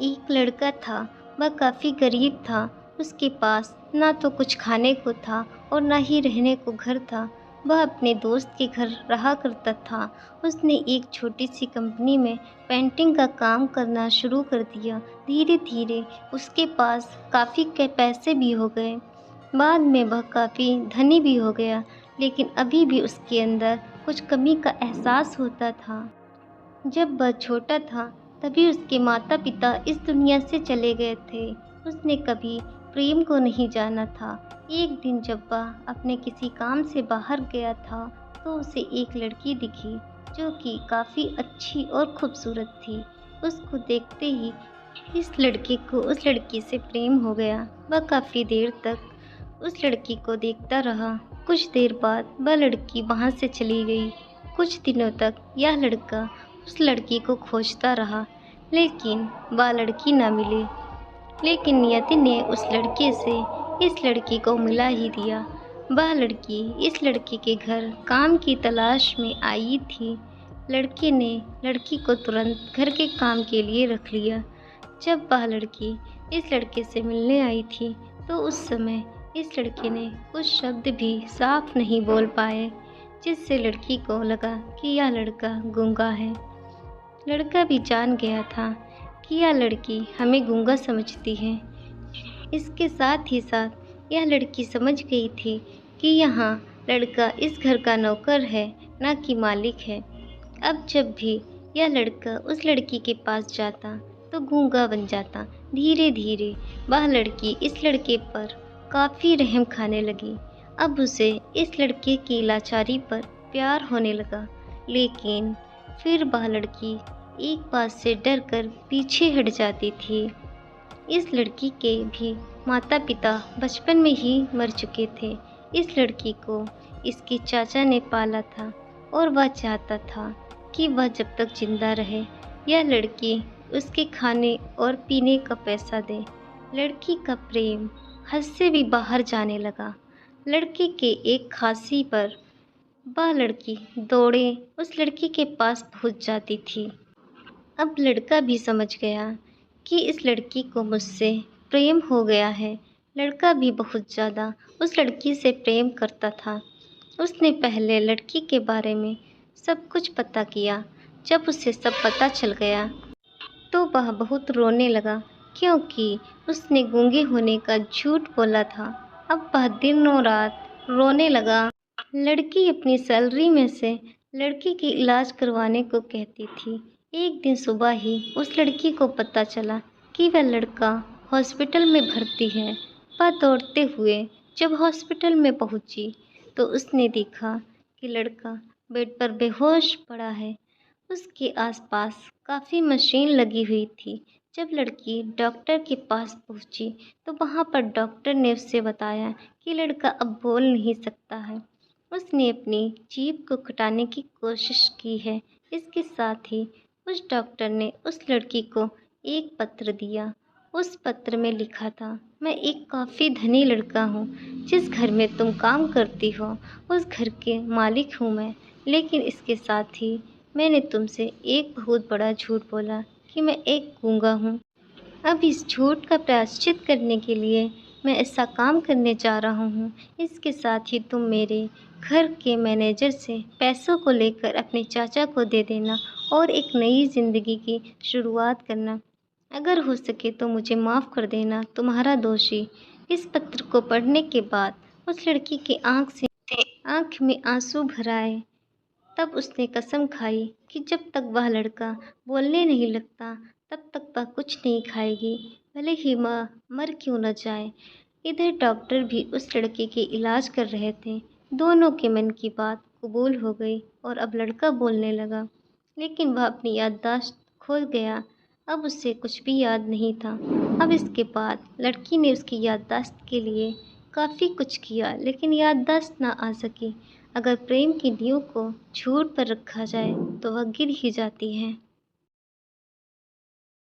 एक लड़का था, वह काफ़ी गरीब था। उसके पास ना तो कुछ खाने को था और ना ही रहने को घर था। वह अपने दोस्त के घर रहा करता था। उसने एक छोटी-सी कंपनी में पेंटिंग का काम करना शुरू कर दिया। धीरे-धीरे उसके पास काफ़ी के पैसे भी हो गए। बाद में वह काफ़ी धनी भी हो गया, लेकिन अभी भी उसके अंदर कुछ कमी का एहसास होता था। जब वह छोटा था तभी उसके माता-पिता इस दुनिया से चले गए थे। उसने कभी प्रेम को नहीं जाना था। एक दिन जब वह अपने किसी काम से बाहर गया था तो उसे एक लड़की दिखी जो कि काफ़ी अच्छी और खूबसूरत थी। उसको देखते ही इस लड़के को उस लड़की से प्रेम हो गया। वह काफ़ी देर तक उस लड़की को देखता रहा। कुछ देर बाद वह लड़की वहाँ से चली गई। कुछ दिनों तक यह लड़का उस लड़की को खोजता रहा, लेकिन वह लड़की न मिली। लेकिन नियति ने उस लड़के से इस लड़की को मिला ही दिया। वह लड़की इस लड़के के घर काम की तलाश में आई थी। लड़के ने लड़की को तुरंत घर के काम के लिए रख लिया। जब वह लड़की इस लड़के से मिलने आई थी तो उस समय इस लड़के ने कुछ शब्द भी साफ नहीं बोल पाए, जिससे लड़की को लगा कि यह लड़का गूंगा है। लड़का भी जान गया था कि यह लड़की हमें गूंगा समझती है। इसके साथ ही साथ यह लड़की समझ गई थी कि यहाँ लड़का इस घर का नौकर है, ना कि मालिक है। अब जब भी यह लड़का उस लड़की के पास जाता तो गूंगा बन जाता। धीरे धीरे वह लड़की इस लड़के पर काफ़ी रहम खाने लगी। अब उसे इस लड़के की लाचारी पर प्यार होने लगा, लेकिन फिर वह लड़की एक बात से डरकर पीछे हट जाती थी। इस लड़की के भी माता-पिता बचपन में ही मर चुके थे। इस लड़की को इसके चाचा ने पाला था और वह चाहता था कि वह जब तक जिंदा रहे यह लड़की उसके खाने और पीने का पैसा दे। लड़की का प्रेम हद से भी बाहर जाने लगा। लड़के के एक खांसी पर वह लड़की दौड़े उस लड़की के पास पहुंच जाती थी। अब लड़का भी समझ गया कि इस लड़की को मुझसे प्रेम हो गया है। लड़का भी बहुत ज़्यादा उस लड़की से प्रेम करता था। उसने पहले लड़की के बारे में सब कुछ पता किया। जब उसे सब पता चल गया तो वह बहुत रोने लगा, क्योंकि उसने गूंगे होने का झूठ बोला था। अब वह दिन और रात रोने लगा। लड़की अपनी सैलरी में से लड़की के इलाज करवाने को कहती थी। एक दिन सुबह ही उस लड़की को पता चला कि वह लड़का हॉस्पिटल में भर्ती है। वह दौड़ते हुए जब हॉस्पिटल में पहुंची तो उसने देखा कि लड़का बेड पर बेहोश पड़ा है। उसके आसपास काफ़ी मशीन लगी हुई थी। जब लड़की डॉक्टर के पास पहुंची तो वहां पर डॉक्टर ने उससे बताया कि लड़का अब बोल नहीं सकता है। उसने अपनी जीभ को कटाने की कोशिश की है। इसके साथ ही उस डॉक्टर ने उस लड़की को एक पत्र दिया। उस पत्र में लिखा था, मैं एक काफ़ी धनी लड़का हूँ। जिस घर में तुम काम करती हो उस घर के मालिक हूँ मैं। लेकिन इसके साथ ही मैंने तुमसे एक बहुत बड़ा झूठ बोला कि मैं एक गूंगा हूँ। अब इस झूठ का प्रायश्चित करने के लिए मैं ऐसा काम करने जा रहा हूँ। इसके साथ ही तुम मेरे घर के मैनेजर से पैसों को लेकर अपने चाचा को दे देना और एक नई ज़िंदगी की शुरुआत करना। अगर हो सके तो मुझे माफ़ कर देना, तुम्हारा दोषी। इस पत्र को पढ़ने के बाद उस लड़की की आँख में आंसू भर आए। तब उसने कसम खाई कि जब तक वह लड़का बोलने नहीं लगता तब तक वह कुछ नहीं खाएगी, भले ही माँ मर क्यों न जाए। इधर डॉक्टर भी उस लड़के के इलाज कर रहे थे। दोनों के मन की बात कबूल हो गई और अब लड़का बोलने लगा, लेकिन वह अपनी याददाश्त खो गया। अब उसे कुछ भी याद नहीं था। अब इसके बाद लड़की ने उसकी याददाश्त के लिए काफ़ी कुछ किया, लेकिन याददाश्त ना आ सकी। अगर प्रेम की नींव को झूठ पर रखा जाए तो वह गिर ही जाती है।